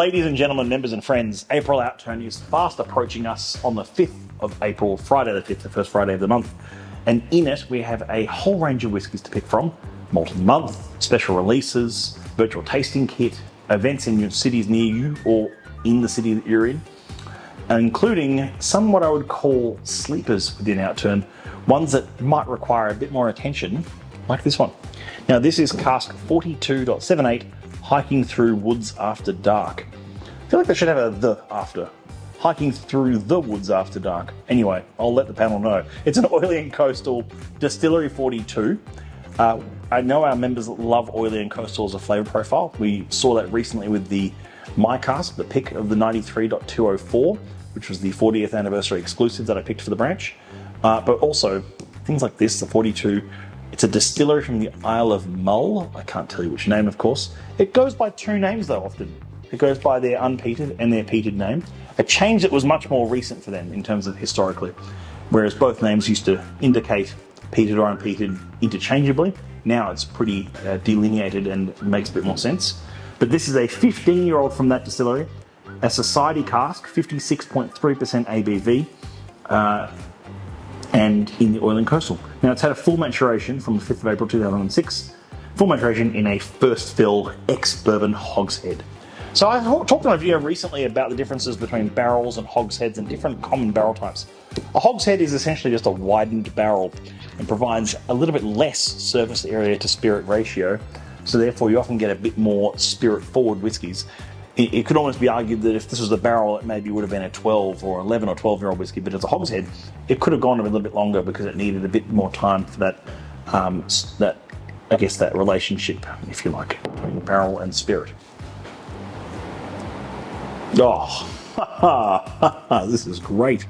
Ladies and gentlemen, members and friends, April Outturn is fast approaching us on the 5th of April, Friday the 5th, the first Friday of the month. And in it, we have a whole range of whiskies to pick from. Malt of the month, special releases, virtual tasting kit, events in your cities near you or in the city that you're in, including some what I would call sleepers within Outturn, ones that might require a bit more attention, like this one. Now, this is Cask 42.78, Hiking Through Woods After Dark. I feel like they should have a "the" after. Hiking Through the Woods After Dark. Anyway, I'll let the panel know. It's an oily and coastal Distillery 42. I know our members love oily and coastal as a flavour profile. We saw that recently with the My Cask, the pick of the 93.204, which was the 40th anniversary exclusive that I picked for the branch. But also, things like this, the 42, it's a distillery from the Isle of Mull. I can't tell you which name, of course. It goes by two names, though, often. It goes by their unpeated and their peated name. A change that was much more recent for them in terms of historically, whereas both names used to indicate peated or unpeated interchangeably. Now it's pretty delineated and makes a bit more sense. But this is a 15-year-old from that distillery, a society cask, 56.3% ABV, and in the oil and coastal. Now, it's had a full maturation from the 5th of April 2006, full maturation in a first fill ex-bourbon hogshead. So I talked in a video recently about the differences between barrels and hogsheads and different common barrel types. A hogshead is essentially just a widened barrel and provides a little bit less surface area to spirit ratio, so therefore you often get a bit more spirit-forward whiskies. It could almost be argued that if this was a barrel, it maybe would have been a 12 or 11 or 12-year-old whiskey, but as a hogshead, it could have gone a little bit longer because it needed a bit more time for that, that relationship, if you like, between barrel and spirit. Oh, this is great.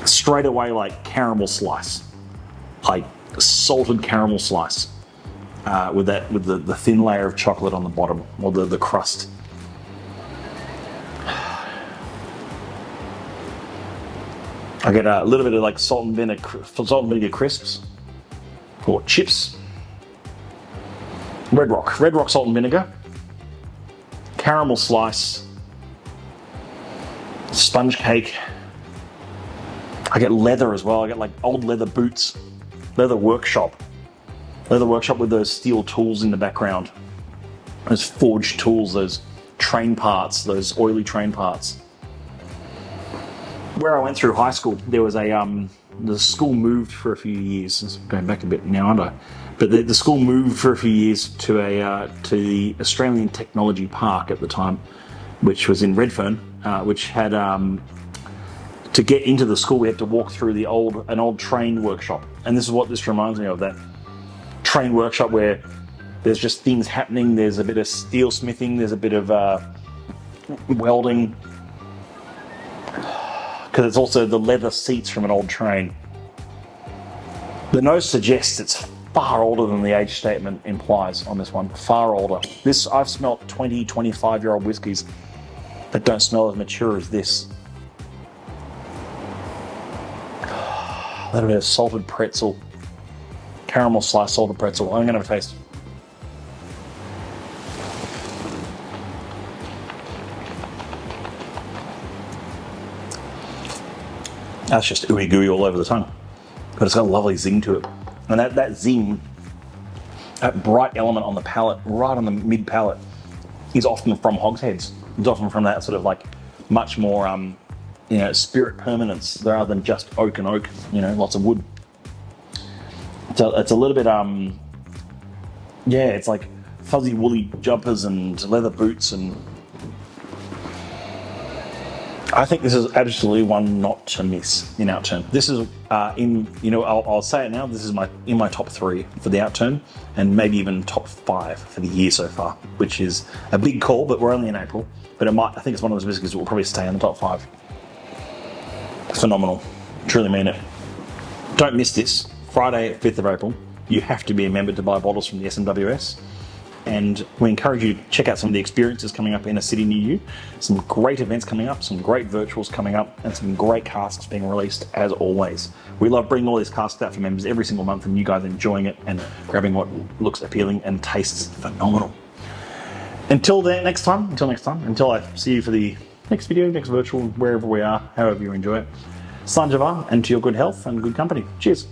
Straight away, like caramel slice, like salted caramel slice. With the thin layer of chocolate on the bottom, or the crust. I get a little bit of like salt and vinegar crisps, or chips. Red Rock salt and vinegar. Caramel slice. Sponge cake. I get leather as well. I get like old leather boots, leather workshop with those steel tools in the background, those forged tools, those train parts, those oily train parts. Where I went through high school, there was the school moved for a few years. Going back a bit now, aren't I? But the school moved for a few years to the Australian Technology Park at the time, which was in Redfern, which had to get into the school we had to walk through an old train workshop, and this is what this reminds me of, that train workshop where there's just things happening. There's a bit of steel smithing, there's a bit of welding, because it's also the leather seats from an old train. The nose suggests it's far older than the age statement implies on this one. Far older. I've smelt 20, 25-year-old whiskies that don't smell as mature as this. A little bit of salted pretzel. Caramel slice salted pretzel. I'm going to have a taste. That's just ooey gooey all over the tongue. But it's got a lovely zing to it. And that zing, that bright element on the palate, right on the mid palate, is often from hogsheads. It's often from that sort of like much more spirit permanence rather than just oak and oak, lots of wood. So it's a little bit, it's like fuzzy woolly jumpers and leather boots, and I think this is absolutely one not to miss in Outturn. This is I'll say it now. This is in my top 3 for the Outturn, and maybe even top 5 for the year so far, which is a big call. But we're only in April. But I think it's one of those whiskies that will probably stay in the top 5. Phenomenal, truly mean it. Don't miss this. Friday, 5th of April, you have to be a member to buy bottles from the SMWS. And we encourage you to check out some of the experiences coming up in a city near you. Some great events coming up, some great virtuals coming up, and some great casks being released as always. We love bringing all these casks out for members every single month, and you guys enjoying it and grabbing what looks appealing and tastes phenomenal. Until next time, until I see you for the next video, next virtual, wherever we are, however you enjoy it. Sanjava, and to your good health and good company. Cheers.